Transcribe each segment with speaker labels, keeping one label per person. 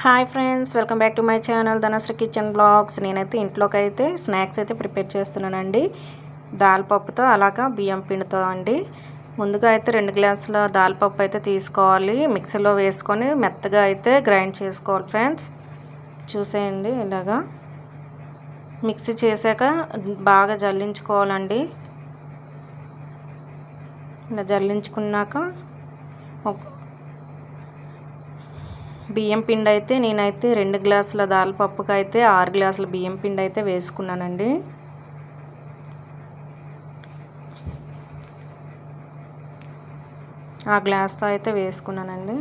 Speaker 1: Hi friends, welcome back to my channel Dhanashree kitchen blogs. నేనైతే ఇంట్లోకి అయితే స్నాక్స్ అయితే ప్రిపేర్ చేస్తున్నానండి. దాల్పప్పుతో అలాగా బియ్యం పిండితో అండి. ముందుగా అయితే 2 గ్లాసుల దాల్పప్పు అయితే తీసుకోవాలి. మిక్సీలో వేసుకొని మెత్తగా అయితే గ్రైండ్ చేసుకోవాలి ఫ్రెండ్స్. చూసేయండి, ఇలాగా మిక్సీ చేశాక బాగా జల్లించుకోవాలండి. ఇలా జల్లించుకున్నాక బియ్యం పిండి అయితే నేనైతే 2 గ్లాసుల దాల్పప్పుకి అయితే 6 గ్లాసుల బియ్యం పిండి అయితే వేసుకున్నానండి. ఆ గ్లాస్తో అయితే వేసుకున్నానండి.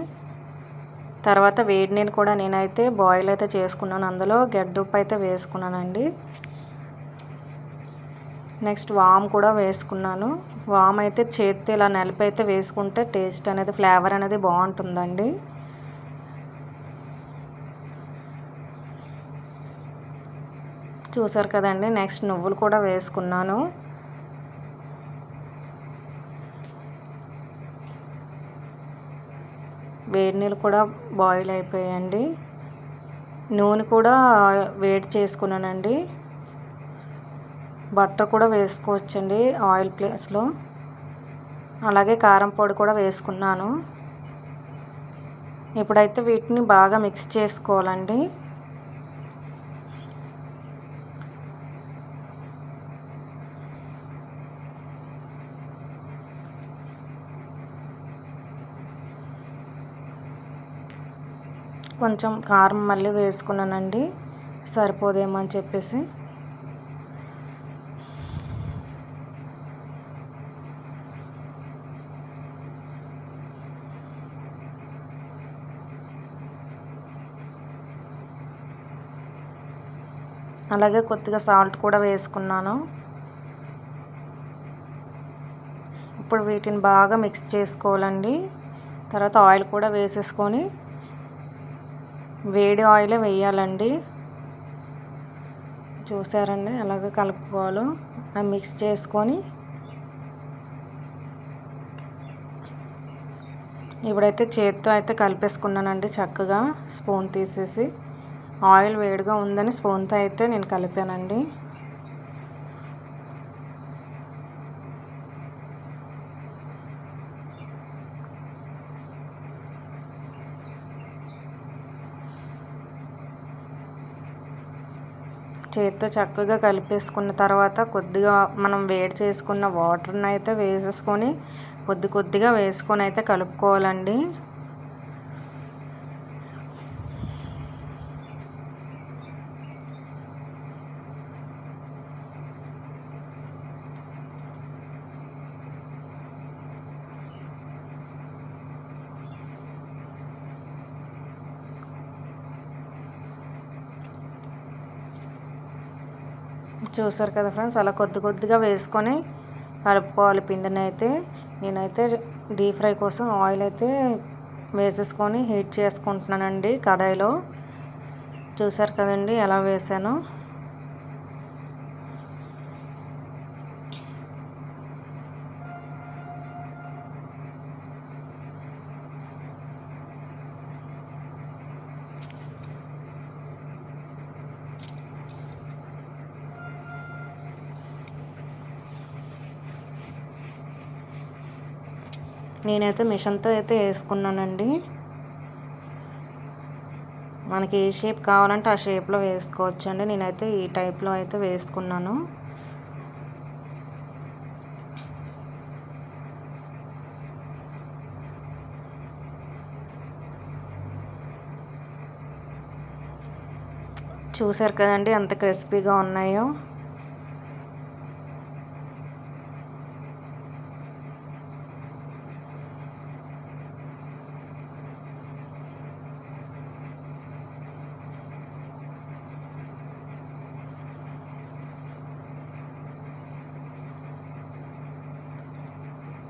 Speaker 1: తర్వాత వేడి నీళ్ళు కూడా నేనైతే బాయిల్ అయితే చేసుకున్నాను. అందులో గడ్డుప్పు అయితే వేసుకున్నానండి. నెక్స్ట్ వామ్ కూడా వేసుకున్నాను. వామ్ అయితే చేత్తో ఇలా నలిపి అయితే వేసుకుంటే టేస్ట్ అనేది, ఫ్లేవర్ అనేది బాగుంటుందండి. చూసారు కదండి. నెక్స్ట్ నువ్వులు కూడా వేసుకున్నాను. వేడి నీళ్ళు కూడా బాయిల్ అయిపోయాయండి. నూనె కూడా వేడి చేసుకున్నానండి. బటర్ కూడా వేసుకోవచ్చండి ఆయిల్ ప్లేస్లో. అలాగే కారం పొడి కూడా వేసుకున్నాను. ఇప్పుడైతే వీటిని బాగా మిక్స్ చేసుకోవాలండి. కొంచెం కారం మళ్ళీ వేసుకున్నానండి, సరిపోదేమో అని చెప్పేసి. అలాగే కొద్దిగా సాల్ట్ కూడా వేసుకున్నాను. ఇప్పుడు వీటిని బాగా మిక్స్ చేసుకోవాలండి. తర్వాత ఆయిల్ కూడా వేసేసుకొని, వేడి ఆయిలే వేయాలండి. చూసారండి, అలాగే కలుపుకోవాలి. మిక్స్ చేసుకొని ఇప్పుడైతే చేత్తో అయితే కలిపేసుకున్నానండి చక్కగా, స్పూన్ తీసేసి. ఆయిల్ వేడిగా ఉందని స్పూన్తో అయితే నేను కలిపానండి. చేత్తో చక్కగా కలిపేసుకున్న తర్వాత కొద్దిగా మనం వేడి చేసుకున్న వాటర్ని అయితే వేసేసుకొని కొద్దిగా వేసుకొని అయితే కలుపుకోవాలండి. చూసారు కదా ఫ్రెండ్స్, అలా కొద్దిగా వేసుకొని కలుపుకోవాలి పిండిని అయితే. నేనైతే డీప్ ఫ్రై కోసం ఆయిల్ అయితే వేసేసుకొని హీట్ చేసుకుంటున్నానండి కడాయిలో. చూసారు కదండి ఎలా వేసానో. నేనైతే మిషన్తో అయితే వేసుకున్నానండి. మనకి ఏ షేప్ కావాలంటే ఆ షేప్లో వేసుకోవచ్చండి. నేనైతే ఈ టైప్లో అయితే వేసుకున్నాను. చూసారు కదండి ఎంత క్రిస్పీగా ఉన్నాయో.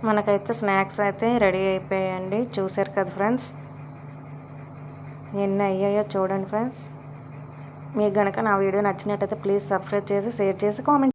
Speaker 1: మనకైతే స్నాక్స్ అయితే రెడీ అయిపోయాయండి. చూసారు కదా ఫ్రెండ్స్, ఎన్ని అయ్యాయో చూడండి ఫ్రెండ్స్. మీకు కనుక నా వీడియో నచ్చినట్టయితే ప్లీజ్ సబ్స్క్రైబ్ చేసి, షేర్ చేసి, కామెంట్